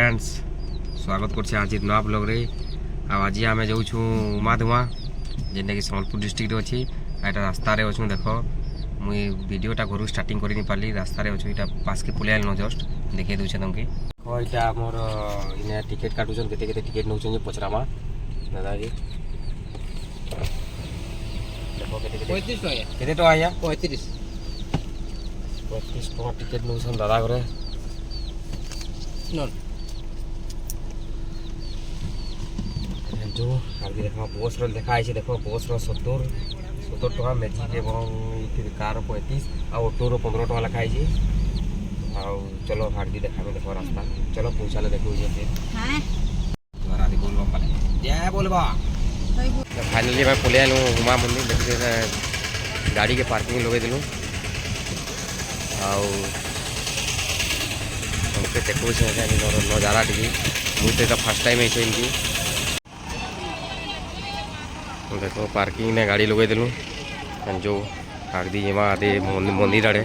Friends स्वागत करछे आज नवा ब्लॉग रे। आज आम जाऊँ उमाधुआ जेनटा कि सम्बलपुर डिस्ट्रिक्ट अच्छी एटा रास्ता रे अच्छू देख मुई वीडियोटा घर स्टार्टिंग कर पारि रास्ता रे अच्छू यहाँ पास के पलि आल जस्ट देखे दूचे तुमके यहाँ मोर इने टिकेट काटुन केते केते टिकेट नौ पचरामा दादा जी देखो केते टका आया 35 टका टिकेट नौ दादा घरे जो आगे देखा बस देखाई देख बस 70 टका मैजिक एवं कार 35 आ ऑटो 15 टका लिखाई। चलो आगे देखा देख रास्ता चलो पहुँचा देखो बोलबा फाइनली मैं पलि आलू उमा मंदिर देख गाड़ी के पार्किंग लगे दिलूँ आमके देखो नजारा टी मुझे फर्स्ट टाइम है इनकी देखो पार्किंग ने गाड़ी लगे दिलूँ जो आगदी जमा आदे मंदिर आड़े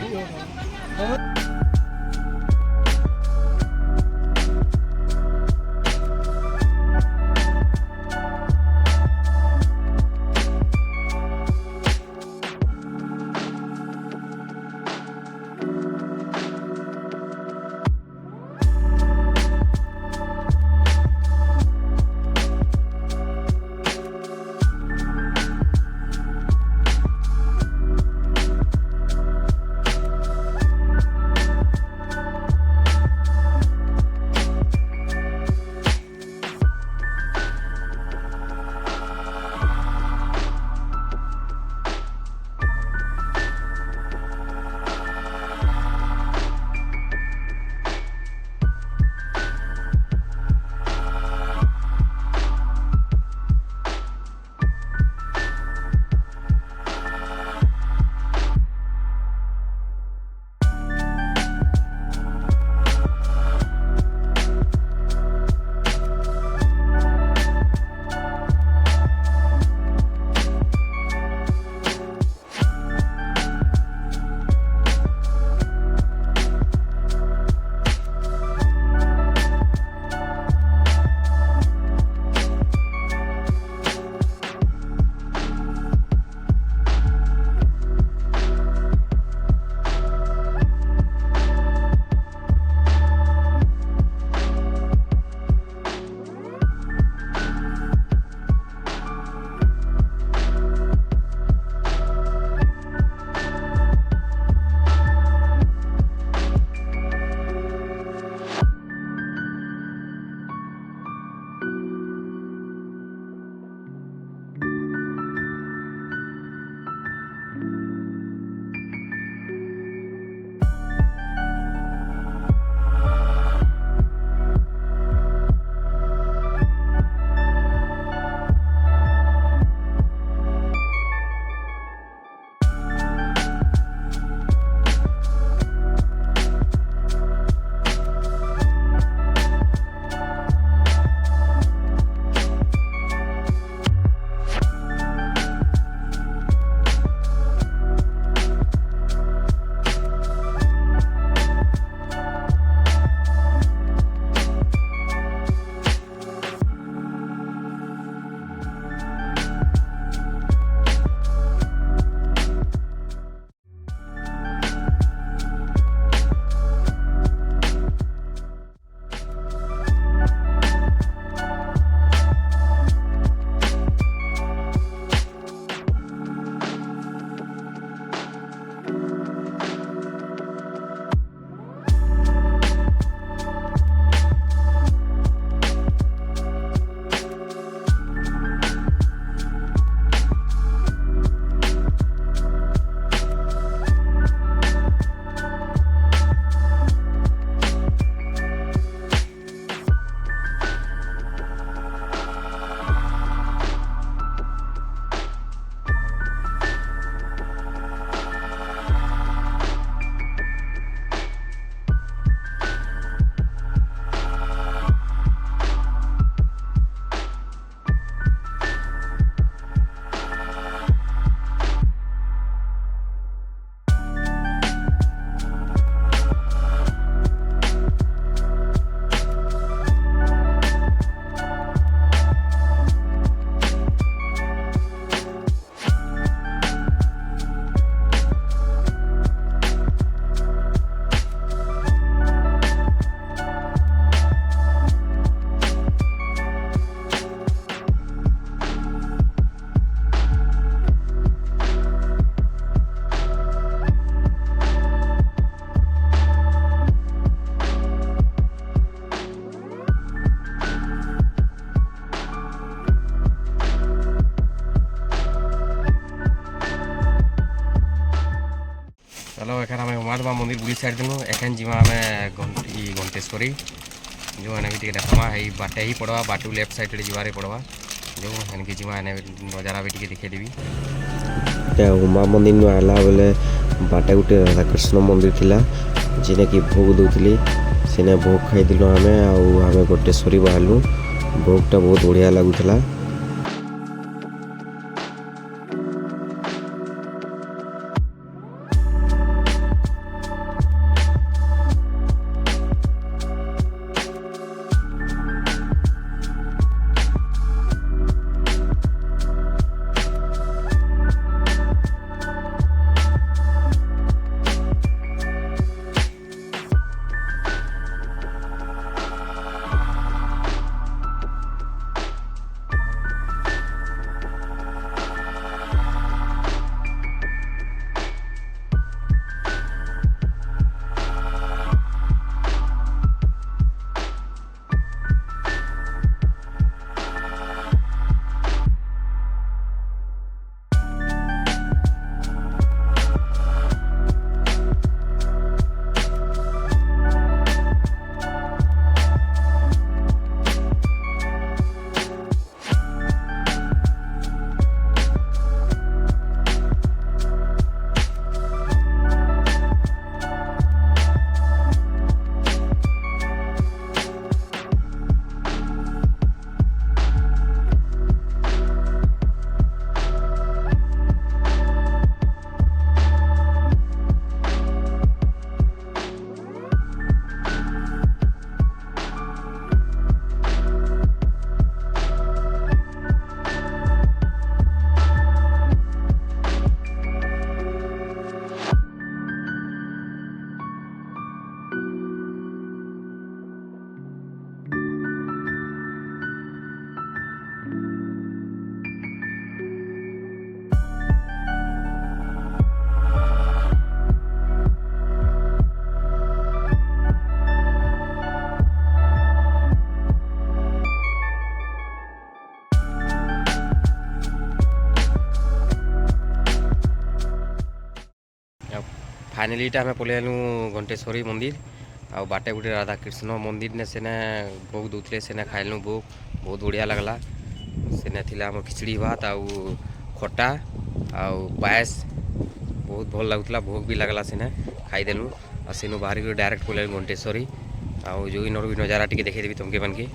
माधवा मंदिर बुली साइड दिनु एखन जीवा हमें घंटेश्वरी जो है भी देखा है बाटे ही पड़वा बाटू लेफ्ट साइड जीवारे पड़वा जो है कि जीवा नजारा भी टे देखे देवी उमा मंदिर नु आला बेले बाटे गोटे राधाकृष्ण मंदिर थिला जेने कि भोग दउतली सेने भोग खाई दिलो हमें घंटेश्वरी बाहरलु भोगटा बहुत बढ़िया लगुला। फाइनाली आम पलि आलु घंटेश्वरी मंदिर आ बाटे गोटे राधाकृष्ण मंदिर ने सेने भोग दूसरे सेने खाइलु भोग बहुत बढ़िया लगला सेने थिला हम खिचड़ी भात आउ खटा आउ पायस बहुत भल लगुला भोग भी लगला सेने खाईदेलु आ सेनु बाहर डायरेक्ट पलि घंटेश्वरी आउ जो इनर भी नजारा टिके देखे देवी तुमके मन के।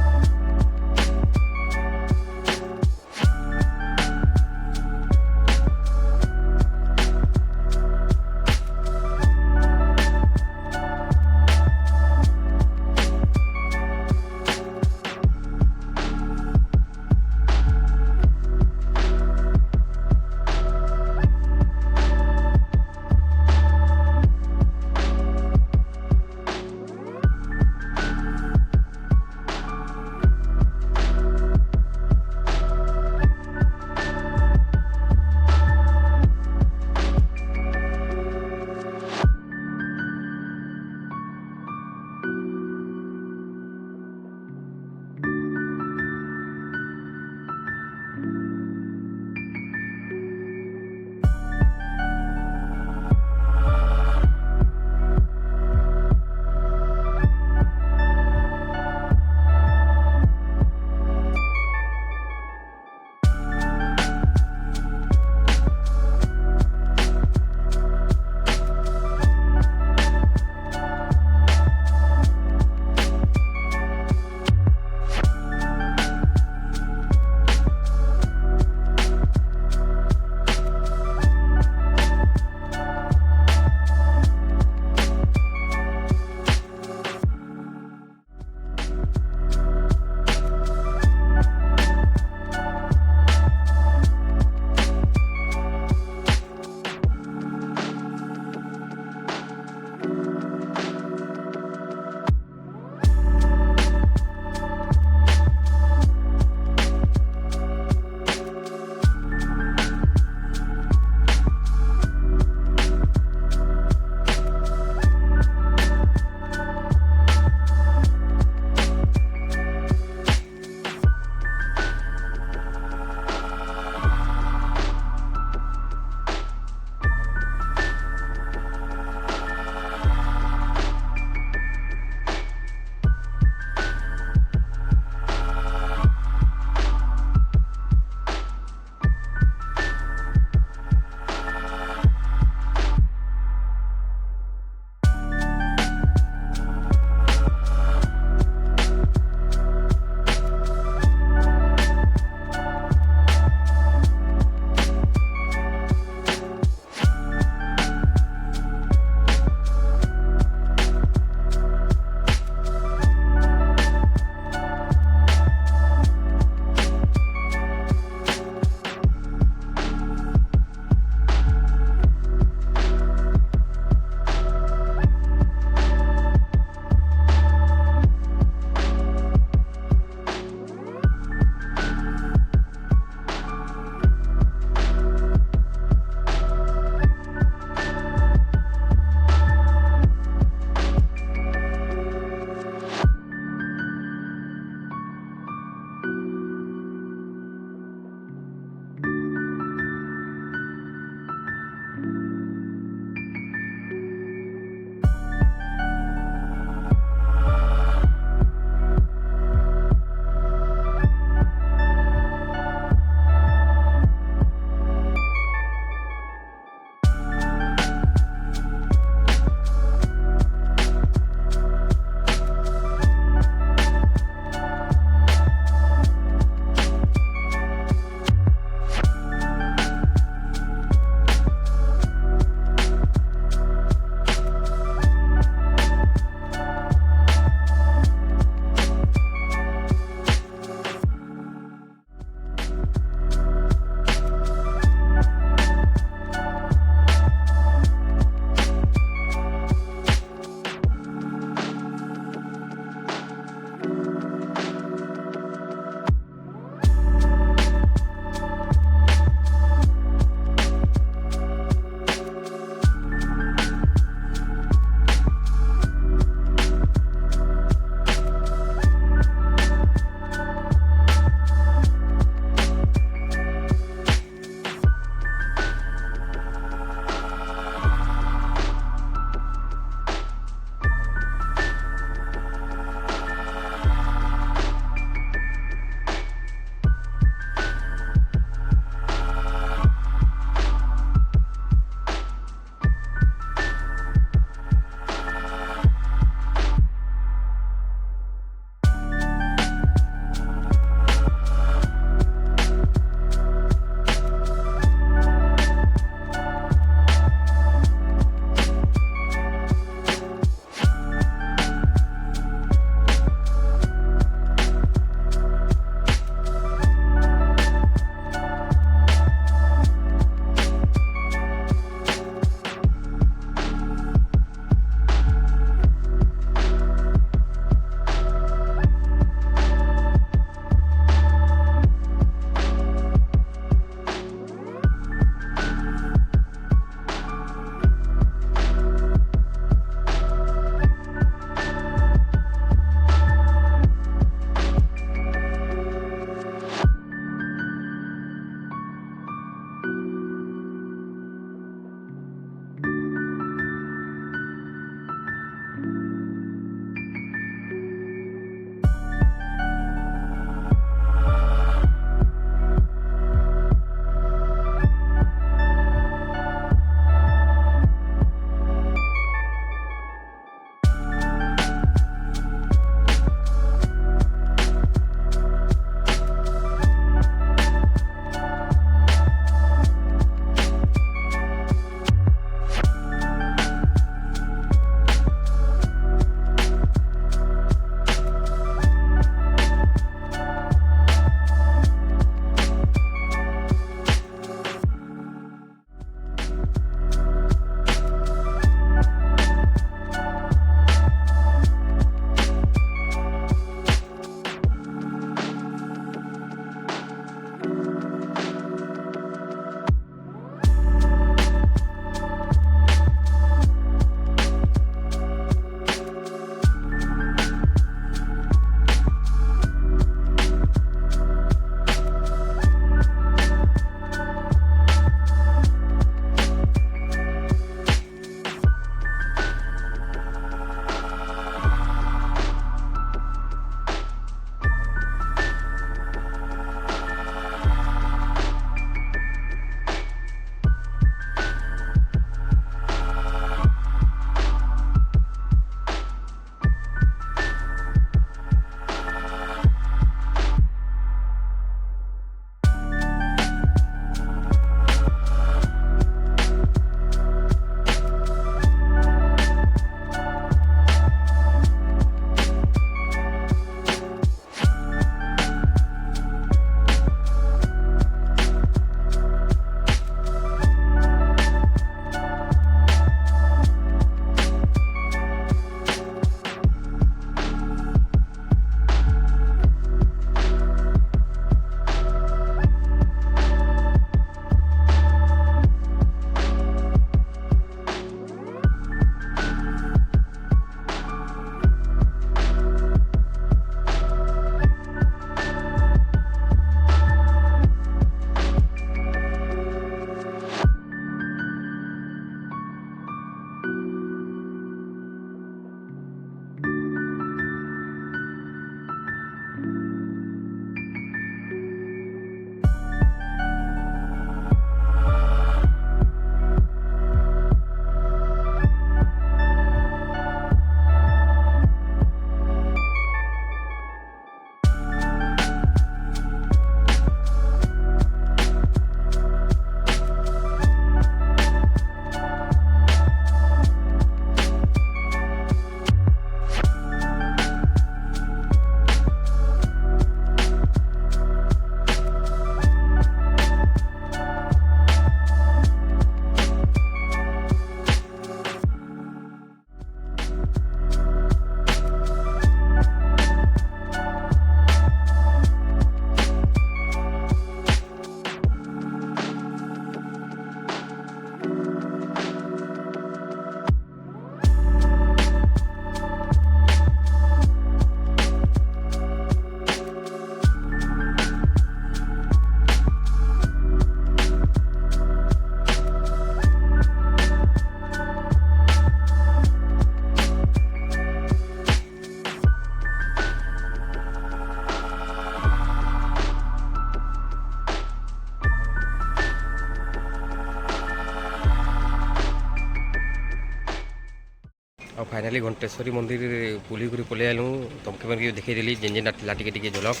ଆଉ ଫାଇନାଲି ଘଣ୍ଟେଶ୍ୱରୀ ମନ୍ଦିର ବୁଲିକରି ପଳେଇ ଆଇଲୁ ତମକେ ମାନେ ଦେଖେଇଦେଲି ଯେନ୍ ଯେନ୍ଟା ଥିଲା ଟିକେ ଝଲକ୍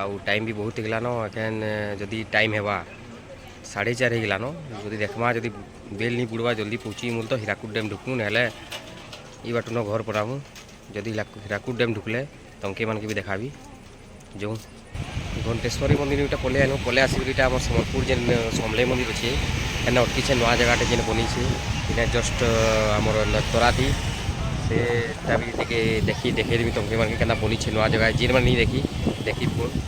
ଆଉ ଟାଇମ୍ ବି ବହୁତ ହେଇଗଲାନ ଏଖେନ୍ ଯଦି ଟାଇମ୍ ହେବା 4:30 ହେଇଗଲାନ ଯଦି ଦେଖ୍ମା ଯଦି ବେଲ୍ ନି ବୁଡ଼ବା ଜଲ୍ଦି ପହଞ୍ଚି ମୁଲ ତ ହୀରାକୁଦ ଡ୍ୟାମ୍ ଢୁକ୍ମୁ ନହେଲେ ଇ ବାଟନ ଘର ପଡ଼ାମୁ ଯଦି ହୀରାକୁଦ ଡ୍ୟାମ୍ ଢୁକଲେ ତମକେ ମାନକେ ବି ଦେखाବି ଯେଉଁ ଘଣ୍ଟେଶ୍ୱରୀ ମନ୍ଦିର ଗୋଟେ ପଳେଇ ଆଇଲୁ ପଳେଇ ଆସିକିରି ଇଟା ଆମର ସମ୍ବଲପୁର ଯେନ୍ ସମଲେଇ ମନ୍ଦିର ଅଛେ ଏନେ ଅଟକିଛେ ନୂଆ ଜାଗାଟେ ଯେନ୍ ବନିଛେ ଏନେ ଜଷ୍ଟ ଆମର ତରାତି ସେଟା ବି ଟିକେ ଦେଖେଇଦେବି ତମକେ ମାନକେ କେନ୍ତା ବନିଛେ ନୂଆ ଜାଗା ଯେନ୍ ମାନେ ନି ଦେଖି ପୁଣି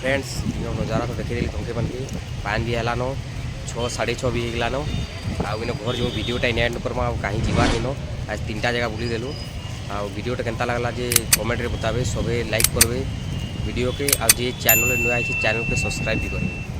फ्रेंड्स नज़ारा तो देखी तमके मन की पान भी हेलान 6 6:30 भी होगलान आउ इन घर जो वीडियोटा इन एंड करमा कहीं जीवार इन आज 3टा जगह बुलीदेलु आ वीडियोटा केनता लगला जे कमेंट रे बताबे सबे लाइक करबे वीडियो के आ जे चैनल नुआ है चैनल के सब्सक्राइब भी करबे।